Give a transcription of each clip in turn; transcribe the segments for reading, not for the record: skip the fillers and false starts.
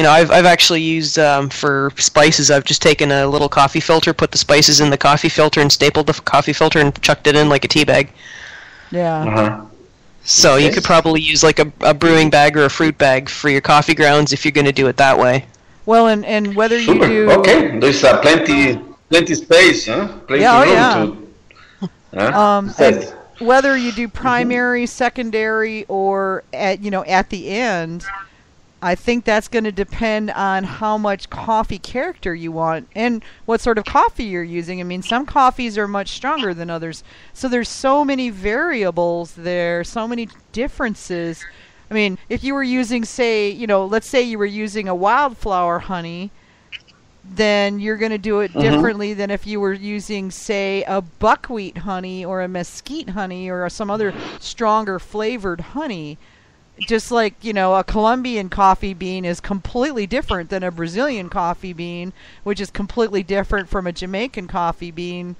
I've actually used for spices. I've just taken a little coffee filter, put the spices in the coffee filter, and stapled the coffee filter and chucked it in like a tea bag. Yeah. Uh-huh. So you could probably use like a brewing bag or a fruit bag for your coffee grounds if you're going to do it that way. Well, and whether you do... Okay, there's plenty space, huh? Plenty room to... and whether you do primary, secondary, or at the end, I think that's going to depend on how much coffee character you want and what sort of coffee you're using. I mean, some coffees are much stronger than others. So there's so many variables there, so many differences. I mean, if you were using, say, let's say you were using a wildflower honey, then you're going to do it differently than if you were using, say, a buckwheat honey or a mesquite honey or some other stronger flavored honey. Just like, a Colombian coffee bean is completely different than a Brazilian coffee bean, which is completely different from a Jamaican coffee bean,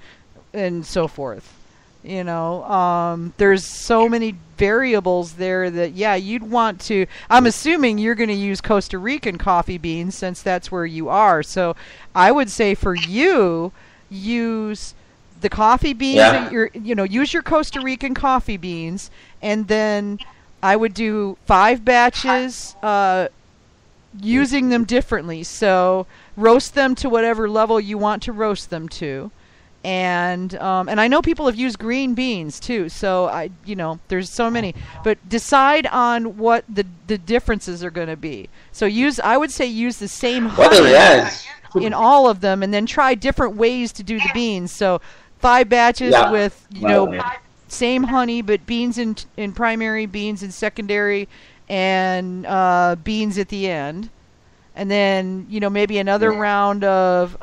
and so forth. There's so many variables there that, you'd want to... I'm assuming you're going to use Costa Rican coffee beans since that's where you are. So I would say for you, use the coffee beans, that use your Costa Rican coffee beans, and then... I would do 5 batches using them differently. So roast them to whatever level you want to roast them to. And I know people have used green beans too. So there's so many. But decide on what the differences are going to be. So I would say use the same honey in all of them, and then try different ways to do the beans. So 5 batches with same honey, but beans in primary, beans in secondary, and beans at the end. And then, maybe another round of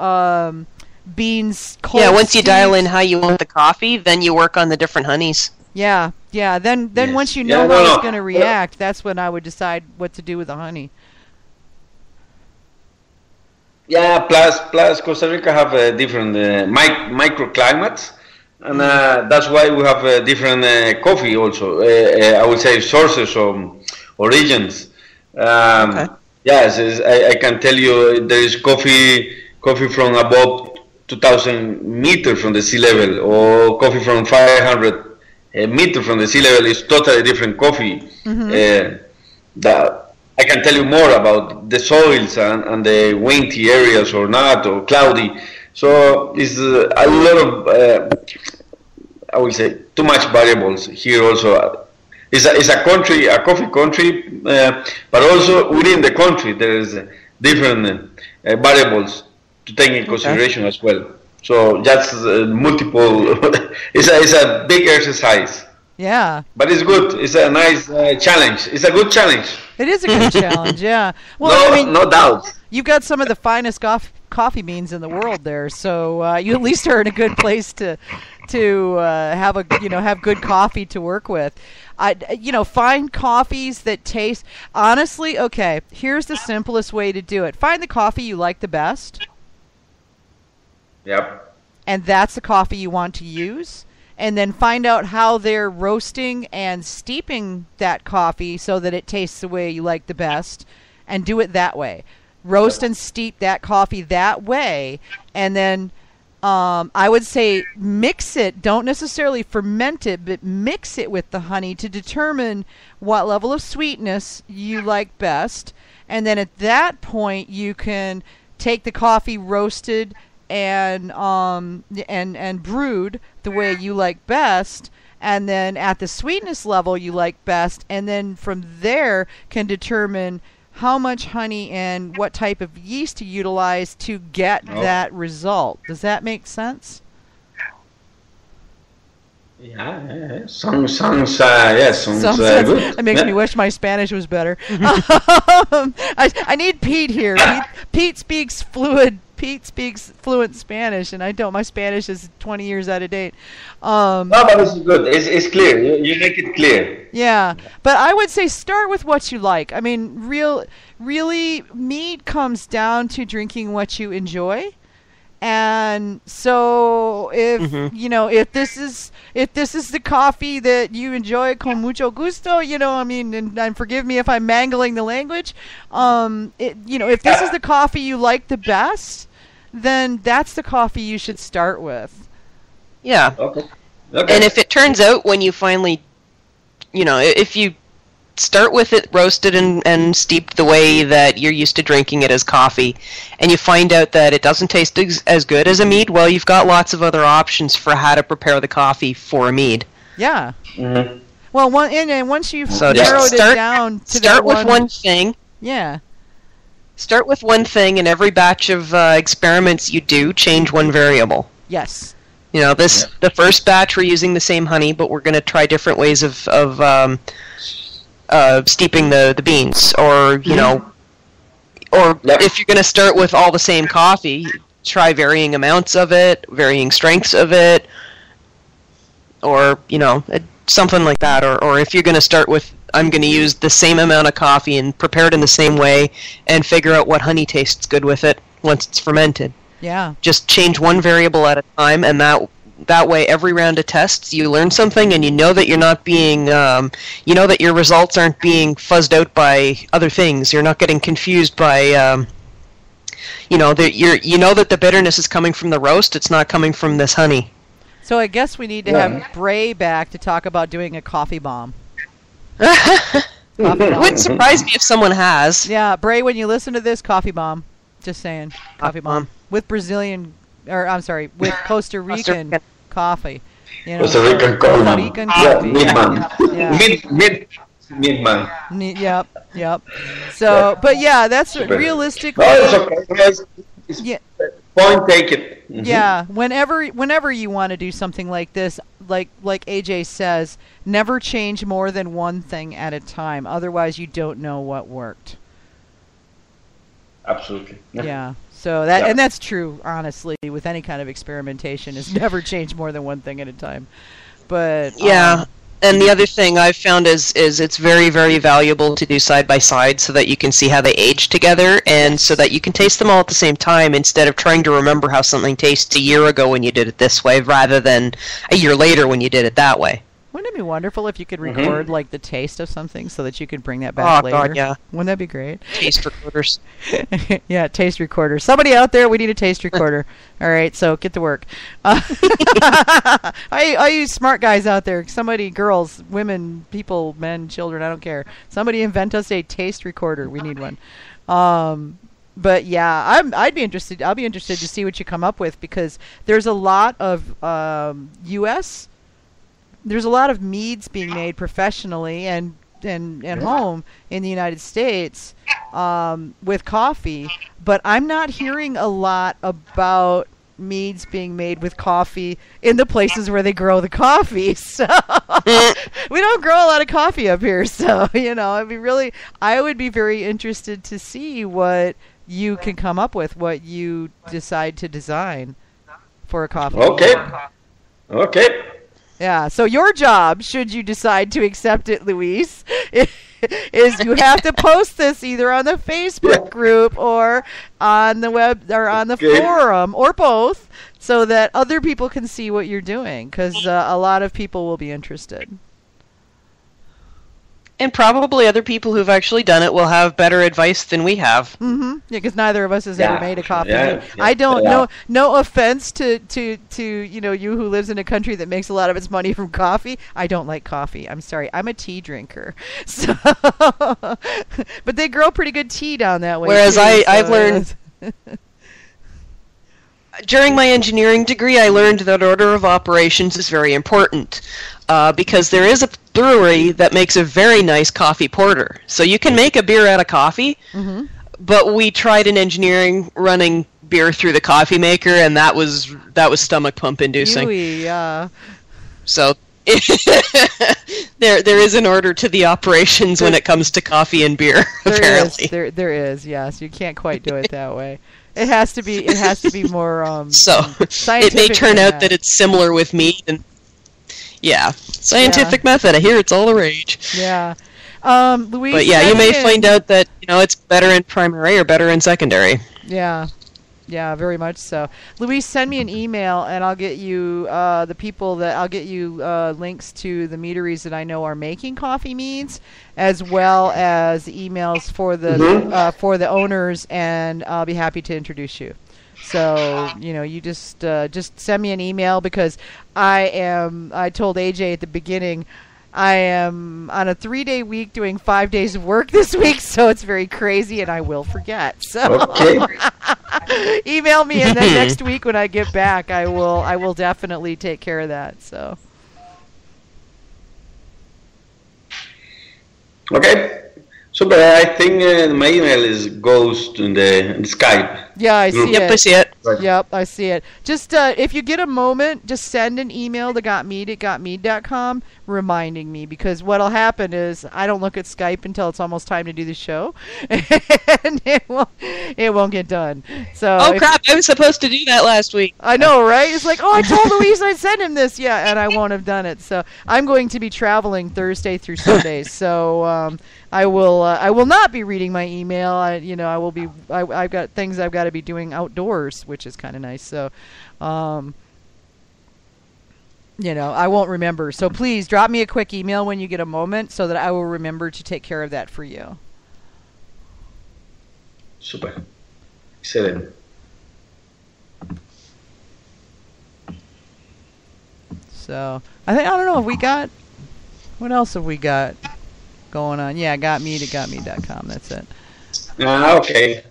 beans cold. Yeah, once you dial in how you want the coffee, then you work on the different honeys. Yeah. Then once you know how it's going to react, that's when I would decide what to do with the honey. Yeah, plus Costa Rica have different microclimates. And that's why we have different coffee also. I would say sources or origins. Yes, I can tell you there is coffee from above 2,000 meters from the sea level, or coffee from 500 meters from the sea level is totally different coffee. That I can tell you more about the soils and the windy areas or not, or cloudy. So it's a lot of, I would say, too much variables here also. It's a country, a coffee country, but also within the country there is different variables to take in consideration as well. So that's multiple, it's a big exercise. Yeah. But it's good. It's a nice challenge. It's a good challenge. It is a good challenge, yeah. Well, no doubt. You've got some of the finest coffee beans in the world there, so you at least are in a good place to have good coffee to work with. Find coffees that taste honestly. Okay, here's the simplest way to do it. Find the coffee you like the best. Yep. And that's the coffee you want to use. And then find out how they're roasting and steeping that coffee so that it tastes the way you like the best, and do it that way. Roast and steep that coffee that way, and then I would say mix it. Don't necessarily ferment it, but mix it with the honey to determine what level of sweetness you like best. And then at that point, you can take the coffee roasted and brewed the way you like best, and then at the sweetness level you like best, and then from there can determine how much honey and what type of yeast to utilize to get that result. Does that make sense? Yeah. Sounds good. It makes me wish my Spanish was better. I need Pete here. Pete speaks fluent Spanish, and I don't. My Spanish is 20 years out of date. No, but it's good. It's clear. You make it clear. Yeah, but I would say start with what you like. I mean, really, mead comes down to drinking what you enjoy. And so if you know, if this is the coffee that you enjoy con mucho gusto, you know, I mean, and forgive me if I'm mangling the language, you know, if this is the coffee you like the best, then that's the coffee you should start with. Yeah. Okay. And if it turns out when you finally, you know, if you start with it roasted and steeped the way that you're used to drinking it as coffee, and you find out that it doesn't taste as good as a mead, well, you've got lots of other options for how to prepare the coffee for a mead. Yeah. Mm-hmm. Well, once you've So narrowed it down to start with one thing. Yeah. Start with one thing, and every batch of experiments you do, change one variable. Yes. You know, the first batch we're using the same honey, but we're going to try different ways of steeping the beans, or you know, or if you're going to start with all the same coffee, try varying amounts of it, varying strengths of it, or you know, something like that. Or if you're going to start with, I'm going to use the same amount of coffee and prepare it in the same way, and figure out what honey tastes good with it once it's fermented. Yeah. Just change one variable at a time, and that way, every round of tests, you learn something, and you know that you're not being, you know that your results aren't being fuzzed out by other things. You're not getting confused by, you know, you know that the bitterness is coming from the roast. It's not coming from this honey. So I guess we need to have Bray back to talk about doing a coffee bomb. It wouldn't surprise me if someone has. Yeah, Bray, when you listen to this, coffee bomb. Just saying, coffee bomb with Brazilian. Or I'm sorry, with Costa Rican coffee. You know, Costa Rican coffee. Yeah. Mead-Man. Yep. So, but yeah, that's realistically. No, it's okay. Yeah. Point taken. Mm-hmm. Yeah. Whenever you want to do something like this, like AJ says, never change more than one thing at a time. Otherwise, you don't know what worked. Absolutely. Yeah. So and that's true, honestly, with any kind of experimentation, is never change more than one thing at a time. But yeah, and the other thing I've found is it's very, very valuable to do side by side so that you can see how they age together, and so that you can taste them all at the same time instead of trying to remember how something tastes a year ago when you did it this way, rather than a year later when you did it that way. Wouldn't it be wonderful if you could record like the taste of something so that you could bring that back later? Oh God, yeah. Wouldn't that be great? Taste recorders. Yeah, taste recorders. Somebody out there, we need a taste recorder. All right, so get to work. I use smart guys out there. Somebody, girls, women, people, men, children, I don't care. Somebody invent us a taste recorder. We need one. But yeah, I'll be interested to see what you come up with, because there's a lot of There's a lot of meads being made professionally and home in the United States with coffee, but I'm not hearing a lot about meads being made with coffee in the places where they grow the coffee. So we don't grow a lot of coffee up here. So, you know, I would be very interested to see what you can come up with, what you decide to design for a coffee. Okay. Yeah, so your job, should you decide to accept it, Luis, is you have to post this either on the Facebook group or on the web or on the forum, or both, so that other people can see what you're doing, because a lot of people will be interested. And probably other people who've actually done it will have better advice than we have. Mm-hmm. Yeah, because neither of us has ever made a coffee. I don't know. No offense to you know, you who lives in a country that makes a lot of its money from coffee. I don't like coffee. I'm sorry. I'm a tea drinker. So, but they grow pretty good tea down that way. Whereas I've learned. During my engineering degree, I learned that order of operations is very important, because there is a brewery that makes a very nice coffee porter. So you can make a beer out of coffee, but we tried in engineering running beer through the coffee maker, and that was stomach pump inducing. Yeah. So there is an order to the operations when it comes to coffee and beer. Apparently, there is. Yes, you can't quite do it that way. It has to be more so scientific. It may turn out that it's similar with meat, and scientific method. I hear it's all the rage. Yeah. Louise, but yeah, you may find out that, you know, it's better in primary or better in secondary. Yeah. Yeah, very much so. Luis, send me an email, and I'll get you I'll get you links to the meaderies that I know are making coffee meads, as well as emails for the owners, and I'll be happy to introduce you. So, you just send me an email, because I told AJ at the beginning, I am on a 3-day week doing 5 days of work this week, so it's very crazy, and I will forget. So Okay. email me, and then next week when I get back, I will definitely take care of that. So Okay. So, but I think my email goes to the Skype. yeah, I see Yep, it. I see it. Right. Yep, I see it. Just if you get a moment, just send an email to gotmead@gotmead.com reminding me, because what'll happen is I don't look at Skype until it's almost time to do the show, and it won't get done. So Oh crap! I was supposed to do that last week. I know, right? It's like, oh, I told Luis I'd send him this, yeah, and I won't have done it. So I'm going to be traveling Thursday through Sunday, so I will not be reading my email. I will be. I've got things I've got to be doing outdoors, which is kind of nice. So, I won't remember. So please drop me a quick email when you get a moment, so that I will remember to take care of that for you. Super. Excellent. So I don't know if we got. What else have we got going on? Yeah, gotmead@gotmead.com. That's it. Okay.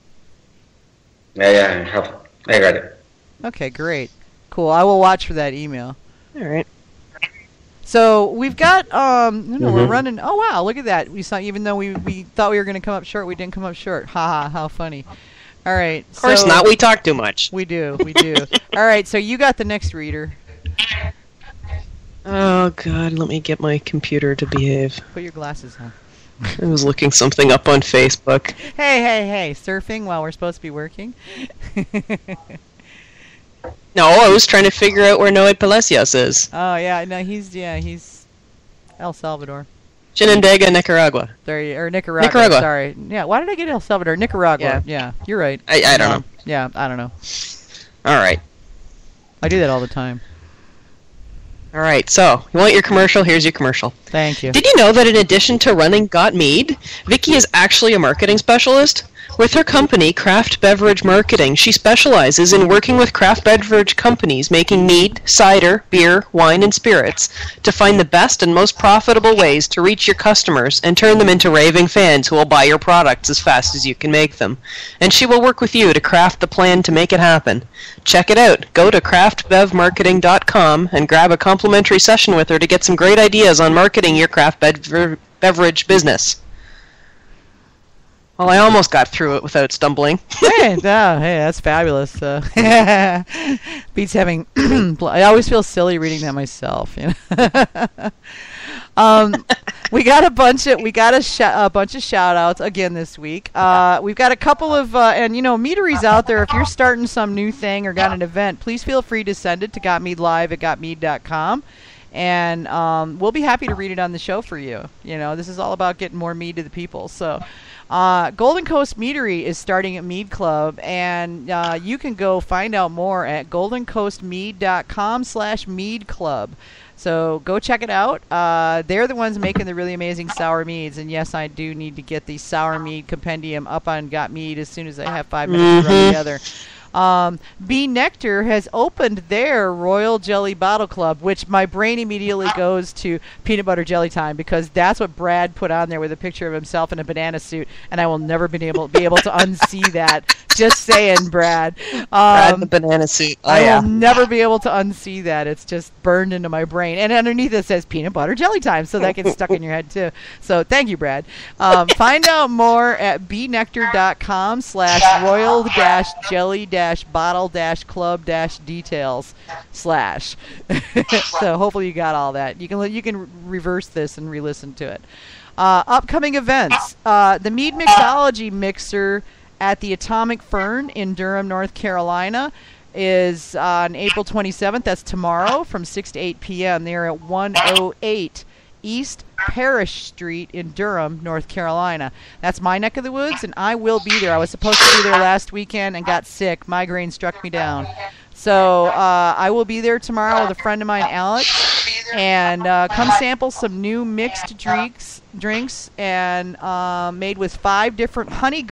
Yeah, I got it. Okay, great. Cool. I will watch for that email. All right. So we've got we're running. Oh wow, look at that. We saw, even though we thought we were going to come up short, we didn't come up short. Ha ha, how funny. All right. Of course not. We talk too much. We do. All right, so you got the next reader. Oh god, let me get my computer to behave. Put your glasses on. I was looking something up on Facebook. Hey, surfing while we're supposed to be working? No, I was trying to figure out where Noe Palacios is. Oh, yeah, no, he's El Salvador. Shenandoah, Nicaragua. Or Nicaragua. Sorry. Yeah, why did I get El Salvador? Nicaragua. Yeah, you're right. I don't know. Yeah, I don't know. All right. I do that all the time. All right, so you want your commercial? Here's your commercial. Thank you. Did you know that in addition to running Got Mead, Vicky is actually a marketing specialist? With her company, Craft Beverage Marketing, she specializes in working with craft beverage companies making mead, cider, beer, wine, and spirits to find the best and most profitable ways to reach your customers and turn them into raving fans who will buy your products as fast as you can make them. And she will work with you to craft the plan to make it happen. Check it out. Go to craftbevmarketing.com and grab a complimentary session with her to get some great ideas on marketing your craft beverage business. Well, I almost got through it without stumbling. Hey, that's fabulous. Beats having. I always feel silly reading that myself. We got a bunch of shout outs again this week. We've got a couple of meaderies out there. If you're starting some new thing or got an event, please feel free to send it to gotmeadlive@gotmead.com. And we'll be happy to read it on the show for you. This is all about getting more mead to the people. So, Golden Coast Meadery is starting a mead club, and you can go find out more at goldencoastmead.com/mead club. So go check it out. They're the ones making the really amazing sour meads, and yes, I do need to get the sour mead compendium up on Got Mead as soon as I have 5 minutes to run together. Bee Nectar has opened their Royal Jelly Bottle Club, which my brain immediately goes to Peanut Butter Jelly Time, because that's what Brad put on there with a picture of himself in a banana suit, and I will never be able to unsee that. Just saying, Brad. Brad the banana suit. Oh, I yeah. will never be able to unsee that. It's just burned into my brain. And underneath it says Peanut Butter Jelly Time, so that gets stuck in your head too. So thank you, Brad. Find out more at bnectar.com/royal-jelly-bottle-club-details/ So hopefully you got all that. You can reverse this and re-listen to it. Upcoming events. The Mead Mixology Mixer at the Atomic Fern in Durham, North Carolina is on April 27th. That's tomorrow from 6 to 8 p.m. They're at 108 East Parish Street in Durham, North Carolina. That's my neck of the woods, and I will be there. I was supposed to be there last weekend and got sick. Migraine struck me down. So I will be there tomorrow with a friend of mine, Alex, and come sample some new mixed drinks and made with 5 different honey